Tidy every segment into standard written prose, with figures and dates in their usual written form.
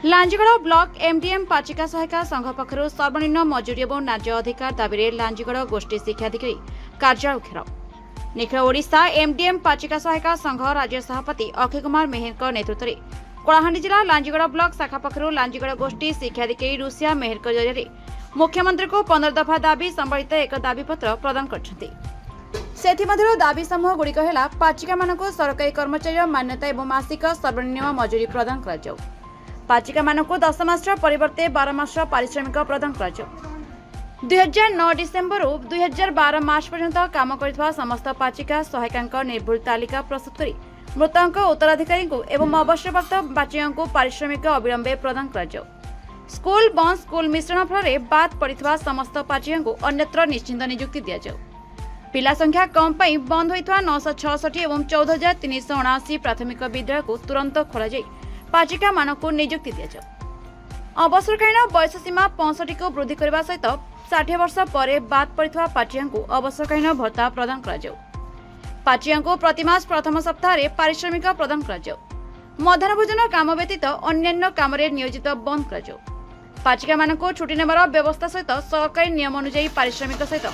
लांजीगड़ block MDM पाचिका सहायिका संघ पक्षर सर्वनिम्न मजूरी और न्याय अधिकार दाबी लांजीगड़ गोष्ठी शिक्षाधिकारी कार्यालय घेराव। निखिल ओडिशा एमडीएम पाचिका सहायिका संघ राज्य सभापति अक्षय कुमार मेहर नेतृत्व में कलाहांडी जिला लांजीगड़ ब्लॉक शाखा पक्षर लांजीगड़ गोष्ठी शिक्षाधिकारी रुसिया मेहर जरिए मुख्यमंत्री को 15 दफा दाबी संबलित एक दाबीपत्र प्रदान कर दाबी समूह गुड़िक है पाचिका मानक सरकारी कर्मचारी मान्यता और मासिक सर्वनिम्न मजूरी प्रदान कर पाचिका मानक 10 मास परिवर्ते 12 मास पारिश्रमिक प्रदान कर 2009 डिसेम्बर 2012 मार्च पर्यंत काम कर समस्त पाचिका सहायिका निर्भुल तालिका प्रस्तुत कर मृतक उत्तराधिकारी एवं अवसरप्राप्त पाचिका को पारिश्रमिक अविलंबे प्रदान कर स्कूल बंद स्कूल मिश्रण फल बाद पड़ा समस्त पाचिका को अन्यत्र निश्चिंत नियुक्ति दि जाऊ। पिला संख्या कम पाई बंद होता 966 और 14,379 प्राथमिक विद्यालय को तुरंत खोल पाचिका मानक नियुक्ति दि जाऊ। अवसरकालीन बयस सीमा 65 को वृद्धि करने सहित 60 वर्ष पर बाद पड़ा पाचिका को अवसरकालीन भत्ता प्रदान कर पाचिका को प्रतिमास प्रथम सप्ताह पारिश्रमिक प्रदान कर मध्याह्न भोजन काम व्यतीत अन्य काम नियोजित बंद कर पाचिका मानक छुट्टी नेबार व्यवस्था सहित सरकारी नियम अनुसार पारिश्रमिक सहित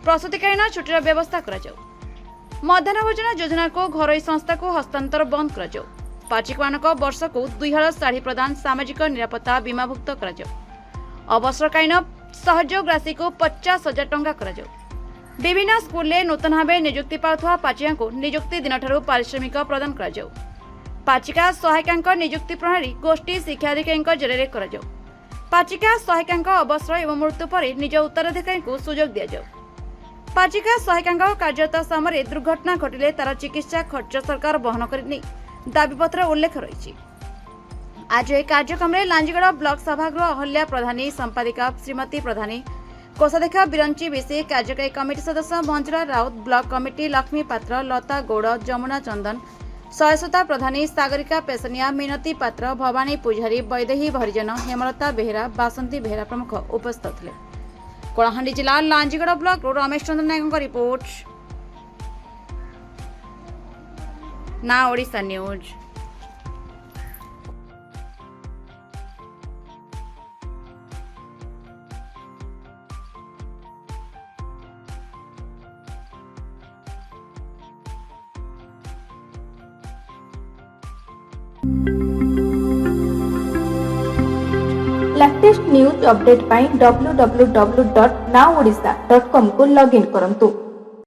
प्रसूतिकालीन छुट्टीर व्यवस्था कर मध्याह्न भोजन योजना को घरोई संस्था को हस्तांतर बंद कर पाचिका मानक वर्ष को 2 हल शाढ़ी प्रदान सामाजिक निरापत्ता बीमाभुक्त कर अवसरकालीन सहयोग राशि को 50,000 टंका कर विभिन्न स्कूल नूतन भाव नियुक्ति पाउथुवा पाचिका को नियुक्ति दिन ठारू पारिश्रमिक प्रदान कर पाचिका सहायिका नियुक्ति प्रणाली गोष्ठी शिक्षाधिकारी जरिए कर पाचिका सहायिका अवसर और मृत्यु पर निज उत्तराधिकारी को सुजोग दि जाऊ। पाचिका सहायिका कार्यरत समय दुर्घटना घटिले तार चिकित्सा खर्च सरकार बहन करने दाबीपत्र उल्लेख रही। आज यह कार्यक्रम में लांजीगड़ ब्लॉक सभागृह अहल्या प्रधानी संपादिका श्रीमती प्रधानी कोषाध्यक्ष बिरंची विशी कार्यकारी कमिटी सदस्य मंजुला राउत ब्लॉक कमिटी लक्ष्मी पात्र लता गौड़ जमुना चंदन सयसता प्रधानी सागरिका पेसनिया मिनती पात्र भवानी पुजारी वैदेही भरिजन हेमलता बेहेरा बासंती बेहेरा प्रमुख उपस्थित थे। कलाहांडी जिला लांजीगड़ ब्लॉक रमेश चंद्र नायक रिपोर्ट ना Odisha news. Latest news update पाई www.nowodisha.com को लॉगिन करंतु।